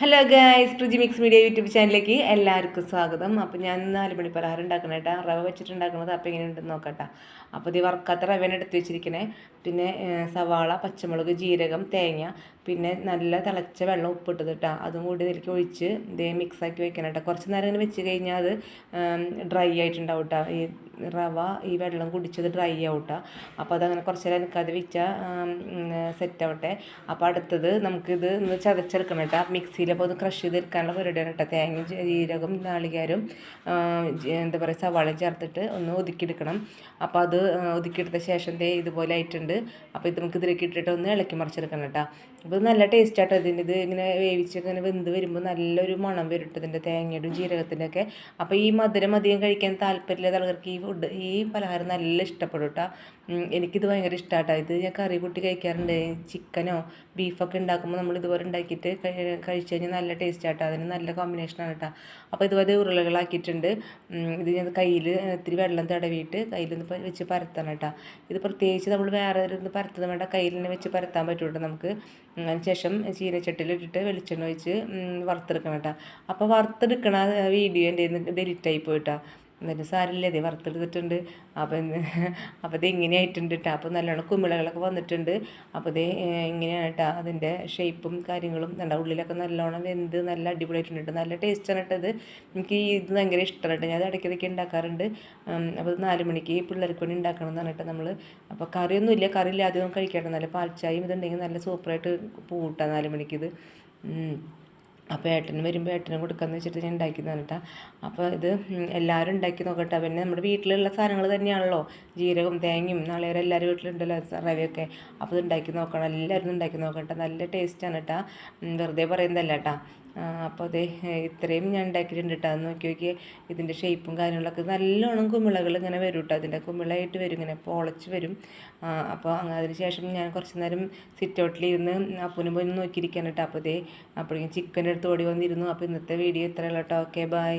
Hello guys, Priji mix media YouTube ചാനലിലേക്ക് എല്ലാവർക്കും സ്വാഗതം. അപ്പോൾ ഞാൻ 4 മണി പലഹാരം ഉണ്ടാക്കണം കേട്ടോ. റവ വെച്ചിട്ടുണ്ടാക്കുന്നത് അപ്പോൾ എങ്ങനെ ഉണ്ടെന്ന് നോക്കട്ടെ. അപ്പോൾ ഇത് വറുക്കാത്ത റവേനെ എടുത്ത് വെച്ചിരിക്കണേ. പിന്നെ സവാള, പച്ചമുളക്, ജീരകം, തേങ്ങ, പിന്നെ നല്ല തിളച്ച വെള്ളം ഉപ്പിട്ടത് കേട്ടോ. അതും കൂടി ഇതിലേക്ക് ഒഴിച്ച് ഇതേ മിക്സാക്കി വെക്കണം കേട്ടോ. കുറച്ച് നേരം ഇങ്ങനെ വെച്ച് കഴിഞ്ഞാൽ അത് ഡ്രൈ ആയിട്ടുണ്ടാവും കേട്ടോ. ഈ റവ ഈ വെള്ളം കുടിച്ചത് ഡ്രൈ ആവട്ടെ. അപ്പോൾ അതങ്ങനെ കുറച്ച് നേരം എനിക്കത് വെച്ചാൽ സെറ്റ് ആവട്ടെ. അപ്പോൾ അടുത്തത് നമുക്കിത് ഒന്ന് ചതച്ചെടുക്കണം കേട്ടോ. മിക്സിയിൽ അപ്പോൾ അത് ക്രഷ് ചെയ്തെടുക്കാനുള്ള പരിപാടിയാണ് കേട്ടോ. തേങ്ങയും ജീരകം, നാളികേരം, എന്താ പറയുക, സവാളയും ചേർത്തിട്ട് ഒന്ന് ഒതുക്കിയെടുക്കണം. അപ്പോൾ അത് ഒതുക്കിയെടുത്ത ശേഷം ഇതുപോലെ ആയിട്ടുണ്ട്. അപ്പോൾ ഇത് നമുക്ക് ഇതിലേക്ക് ഇട്ടിട്ട് ഒന്ന് ഇളക്കി മറിച്ചെടുക്കണം കേട്ടോ. അപ്പോൾ ഇത് നല്ല ടേസ്റ്റ് ആട്ടോ. ഇത് ഇങ്ങനെ വേവിച്ചൊക്കെ ഇങ്ങനെ വെന്ത് വരുമ്പോൾ നല്ലൊരു മണം വരും ഇതിൻ്റെ തേങ്ങയുടെയും ജീരകത്തിൻ്റെ ഒക്കെ. അപ്പോൾ ഈ മധുരം അധികം കഴിക്കാൻ താല്പര്യമില്ലാത്ത ആൾക്കാർക്ക് ഈ പലഹാരം നല്ല ഇഷ്ടപ്പെടും കേട്ടോ. എനിക്കിത് ഭയങ്കര ഇഷ്ടമാട്ടോ. ഇത് ഞാൻ കറി കൂട്ടി കഴിക്കാറുണ്ട്. ചിക്കനോ ബീഫൊക്കെ ഉണ്ടാക്കുമ്പോൾ നമ്മൾ ഇതുപോലെ ഉണ്ടാക്കിയിട്ട് കഴിച്ച് കഴിഞ്ഞാൽ നല്ല ടേസ്റ്റ് ആട്ടോ. അതിന് നല്ല കോമ്പിനേഷനാണ് കേട്ടോ. അപ്പോൾ ഇതുപോലെ ഉരുളകളാക്കിയിട്ടുണ്ട്. ഇത് ഞാൻ കയ്യിൽ ഇത്തിരി വെള്ളം തടവിയിട്ട് കയ്യിലൊന്ന് വെച്ച് പരത്തണം കേട്ടോ. ഇത് പ്രത്യേകിച്ച് നമ്മൾ വേറെ ഒരു പരത്തുന്നത് വേണ്ട, കയ്യിൽ തന്നെ വെച്ച് പരത്താൻ പറ്റും കേട്ടോ നമുക്ക്. അതിന് ശേഷം ചീനച്ചട്ടിയിലിട്ടിട്ട് വെളിച്ചെണ്ണ ഒഴിച്ച് വറുത്തെടുക്കണം കേട്ടോ. അപ്പോൾ വറുത്തെടുക്കണ വീഡിയോ എൻ്റെ ഡിലീറ്റായി പോയിട്ടോ. എന്നിട്ട് സാരമില്ല, ഇത് വറുത്തെടുത്തിട്ടുണ്ട്. അപ്പോൾ ഇത് ഇങ്ങനെയായിട്ടുണ്ട് കേട്ടോ. അപ്പോൾ നല്ലോണം കുമിളകളൊക്കെ വന്നിട്ടുണ്ട്. അപ്പോൾ ഇത് ഇങ്ങനെയാണ് കേട്ടോ അതിൻ്റെ ഷേപ്പും കാര്യങ്ങളും. ഉള്ളിലൊക്കെ നല്ലോണം വെന്ത് നല്ല അടിപൊളിയായിട്ടുണ്ട് കേട്ടോ. നല്ല ടേസ്റ്റാണ് കേട്ടോ. എനിക്ക് ഇത് ഭയങ്കര ഇഷ്ടമാണ് കേട്ടോ. ഞാൻ അത് ഇടയ്ക്കിടയ്ക്ക് ഉണ്ടാക്കാറുണ്ട്. അപ്പോൾ 4 മണിക്ക് പിള്ളേർക്ക് വേണ്ടി ഉണ്ടാക്കണം എന്നാണ് കേട്ടോ നമ്മൾ. അപ്പോൾ കറിയൊന്നുമില്ല, കറിയില്ലാതെ നമുക്ക് കഴിക്കട്ടെ. നല്ല പാൽച്ചായും ഇതുണ്ടെങ്കിൽ നല്ല സൂപ്പറായിട്ട് പൂട്ടാം 4 മണിക്കിത്. അപ്പോൾ ഏട്ടന് വരുമ്പോൾ ഏട്ടന് കൊടുക്കാമെന്ന് വെച്ചിട്ട് ഞാൻ ഉണ്ടാക്കിയതാണ് കേട്ടോ. അപ്പോൾ ഇത് എല്ലാവരും ഉണ്ടാക്കി നോക്കട്ടെ. പിന്നെ നമ്മുടെ വീട്ടിലുള്ള സാധനങ്ങൾ തന്നെയാണല്ലോ, ജീരകം, തേങ്ങയും, നാളികേരം എല്ലാവരും വീട്ടിലുണ്ടല്ലോ, റവയൊക്കെ. അപ്പോൾ ഇത് ഉണ്ടാക്കി നോക്കണം, എല്ലാവരും ഉണ്ടാക്കി നോക്കട്ടെ. നല്ല ടേസ്റ്റാണ് കേട്ടോ, വെറുതെ പറയുന്നതല്ല കേട്ടോ. അപ്പോൾ അതേ ഇത്രയും ഞാൻ ഉണ്ടാക്കിയിട്ടുണ്ട് കേട്ടോ. അത് നോക്കി ഇതിൻ്റെ ഷേപ്പും കാര്യങ്ങളൊക്കെ നല്ലോണം കുമിളകൾ ഇങ്ങനെ വരും കേട്ടോ. അതിൻ്റെ കുമിളയായിട്ട് വരും, ഇങ്ങനെ പൊളച്ച് വരും. അപ്പോൾ അതിന് ശേഷം ഞാൻ കുറച്ച് നേരം സിറ്റ് ഔട്ടിലിരുന്ന് അപ്പനും പോയി നോക്കിയിരിക്കാൻ കേട്ടോ. അപ്പോൾ അപ്പോഴേക്കും ചിക്കൻ്റെ അടുത്ത് ഓടി വന്നിരുന്നു. അപ്പോൾ ഇന്നത്തെ വീഡിയോ ഇത്രയുള്ള കേട്ടോ. Okay, by.